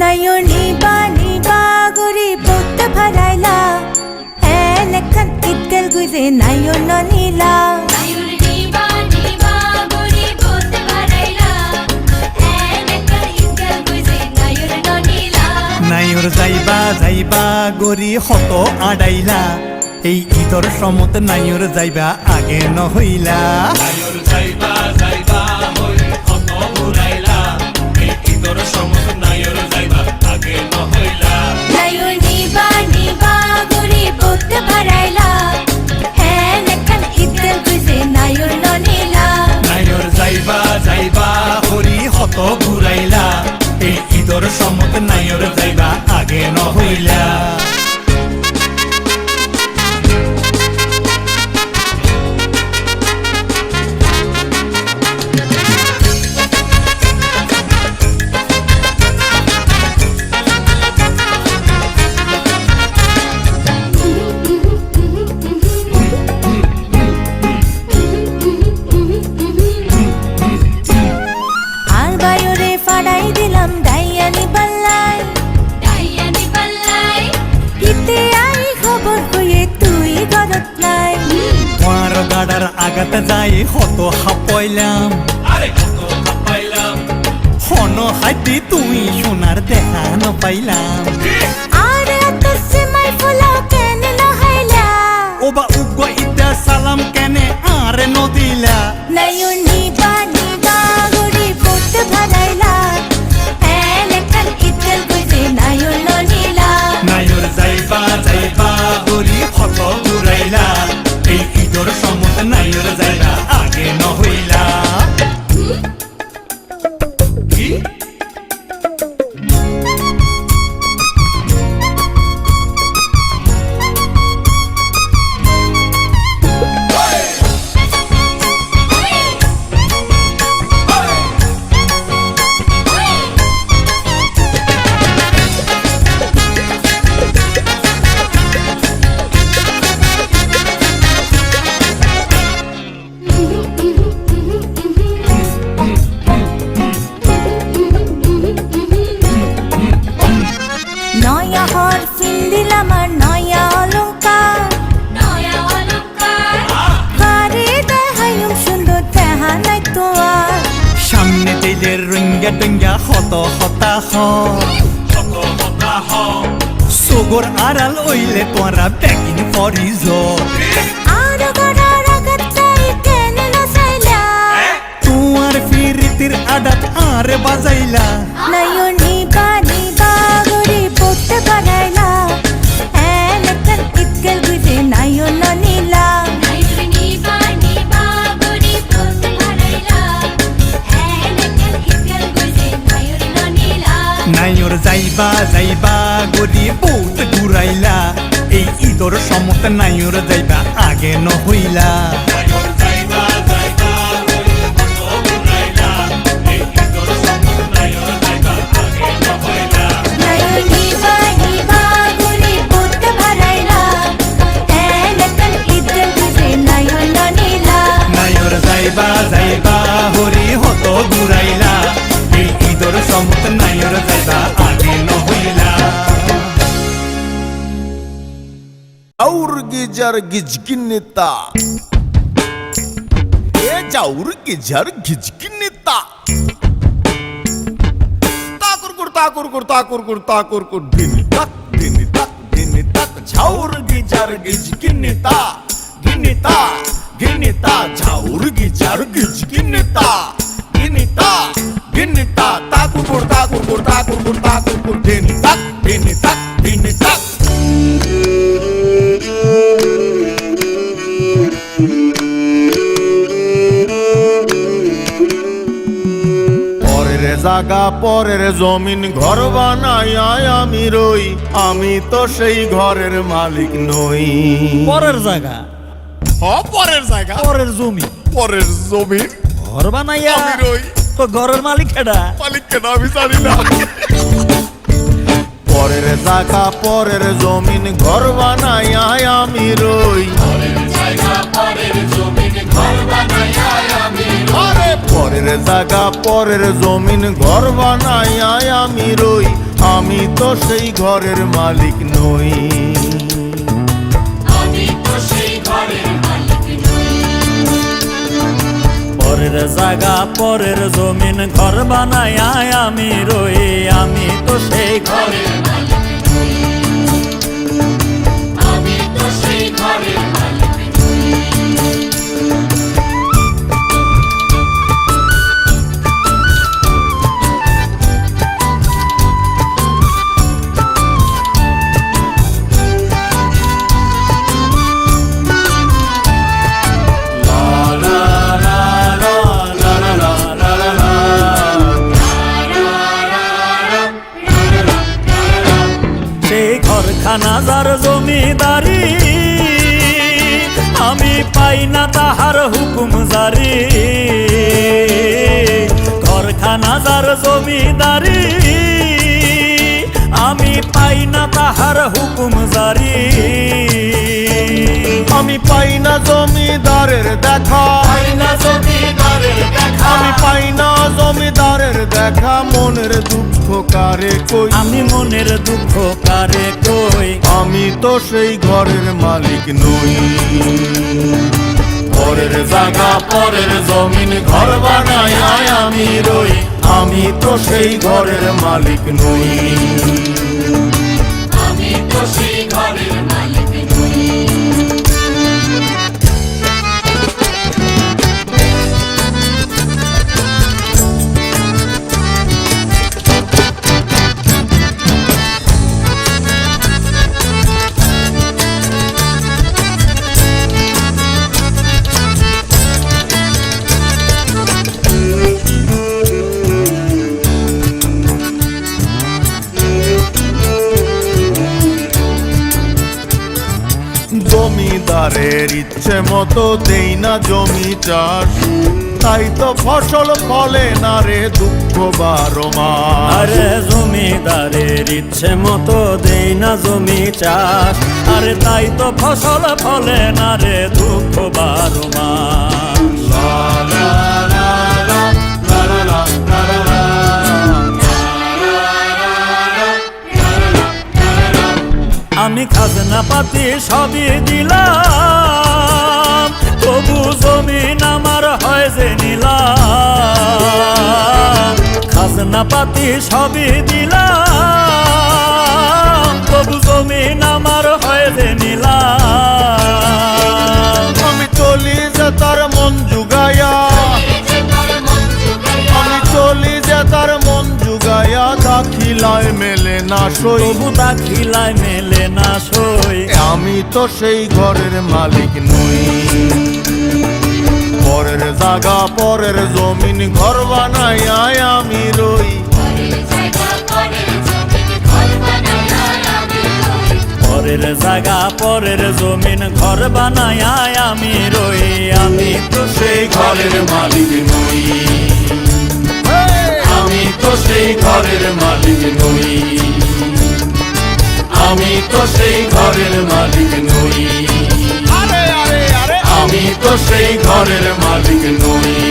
নায়নি বানি বাগরি পড়তে ভারাইলা এনেখান ইতকাল গুজে নায়ন নীলা নায়নি বানি বাগরি পড়তে ভারাইলা এনেখান ইতকাল গুজে নায়ন নীলা নায়র যাইবা যাইবা গরি হত আড়াইলা এই ঈদর সমত নায়র যাইবা আগে নহইলা নায়র যাইবা যাইবা হই হত ঘুরাইলা এই ঈদর সমত নায়র যাইবা আগে নহইলা নায়নি বানি বাগরি পড়তে ভারাইলা এনেখান ইতকাল গুজে নায়ন নীলা নায়র যাইবা যাইবা হরি হত ঘুরাইলা এই ঈদর সমত নায়র যাইবা আগে নহইলা আর বায়ুরে ফাড়াই দিলাম ডাইয়ানি পাল্লাই ডাইয়ানি পাল্লাই ইতে আই খবর কইয়ে তুই গরত নাই তোমার গাড়ার আগাত যাই হত হাপইলাম আরে কত খাপাইলাম হন হাইতি তুই সোনার দেখা নপাইলাম আর এত সিমাই ফুলাও কেন নহাইলা ওবা উগ্র ইটা সালাম কেনে আরে নদিলা নায়নি বানি বাগরি পড়তে ভারাইলা এনেখান ইতকাল গুজে নায়ন নীলা নায়র যাইবা যাইবা গরি হত ঘুরাইলা এই ঈদর সমত নায়র যাইবা আগে নহইলা কি নয়া হর ফিন্দিলাম আর নয়া অলংকার নয়া অলংকার কারে দেখাইম সুন্দর দেহা নাই তো আর সামনে দিলের রঙ্গা টঙ্গা হত হতাশ কত কথা হ সগর আড়াল ওইলে তোরা ব্যাকিং ফরিজ আর গড়ার আঘাত চাই কেন নসাইলা তোমার ফিরিতির আডাত আরে বাজাইলা নায়নি বানি বাগরি পড়তে ভারাইলা এনেখান ইতকাল গুজে নায়ন নীলা নায়নি বানি বাগরি পড়তে ভারাইলা এনেখান ইতকাল গুজে নায়ন নীলা নায়র যাইবা যাইবা গদি বহুত ঘুরাইলা এই ঈদর সমত নায়র যাইবা আগে নহইলা নায়র যাইবা যাইবা হই হত ঘুরাইলা এই ঈদর সমত নায়র যাইবা আগে নহইলা নায়নি বানি বাগরি পড়তে ভারাইলা এনেখান ইতকাল গুজে নায়ন নীলা নায়র যাইবা যাইবা হরি হত ঘুরাইলা এই ঈদর সমত নায়র যাইবা আগে নহইলা Aur gijar gijkinita E jaur gijar gijkinita Takur dini tak jaur gijar gijkinita Ginita jaur gijar gijkinita Ginita takur dini tak পরের জায়গা পরের জমিন ঘর বানাইয়া আমি রই আমি তো সেই ঘরের মালিক নই পরের জায়গা পরের জায়গা পরের জমি পরের জমিন ঘর বানাইয়া আমি রই তো ঘরের মালিক এডা মালিক কেন আমি জানি না পরের জায়গা পরের জমিন ঘর বানাইয়া আমি রই পরের জায়গা পরের জমিন ঘর বানাইয়া আমি আরে পরের জায়গা পরের জমিন ঘর বানাই আমি রই, আমি তো সেই ঘরের মালিক নই। আমি তো সেই ঘরের মালিক নই। পরের জায়গা পরের জমিন ঘর বানাই আমি রই, আমি তো সেই ঘরের ঘরের মালিক নই। আমি তো সেই ঘরের মালিক নই। সেই ঘরখানা যার জমিদারি, আমি পাই না তাহার হুকুম জারি। ঘরখানা যার জমিদারি, আমি পাই না তাহার হুকুম জারি। আমি পাই না জমিদারের দেখা, আমি পাই না জমিদারের দেখা, মনের দুঃখ কারে কই, আমি মনের দুঃখ কারে কই। আমি তো সেই ঘরের মালিক নই। পরের জায়গা পরের জমিন ঘর বানাই আমি রই, আমি তো সেই ঘরের মালিক নই। আমি তো সেই ঘরের মালিক নই। জমিদারের ইচ্ছে মতো দেই না জমি চাষ, তাই তো ফসল ফলে না রে দুঃখ 12 মাস। আরে জমিদারের ইচ্ছে মতো দেই না জমি চাষ, আরে তাই তো ফসল ফলে না রে দুঃখ 12 মাস। আমি খাজনা পাতি সবই দিলাম, তবু জমিন আমার হয় যে নিলাম। খাজনা পাতি সবই দিলাম, তবু জমিন আমার হয় যে নিলাম। আমি চলি যে তার মন জুগাইয়া, আমি চলি যে তার মন জুগাইয়া, দাখিলায় মেলে না সই, তবু দাখিলায় মেলে না সই। আমি তো সেই ঘরের মালিক নই। পরের জায়গা পরের জমিন ঘর বানাই আমি রই, পরের জায়গা পরের জমিন ঘর বানায় আমি রই, আমি তো সেই ঘরের মালিক নই। আমি তো সেই ঘরের মালিক নই। আমি তো সেই ঘরের মালিক নই। আমি তো সেই ঘরের মালিক নই।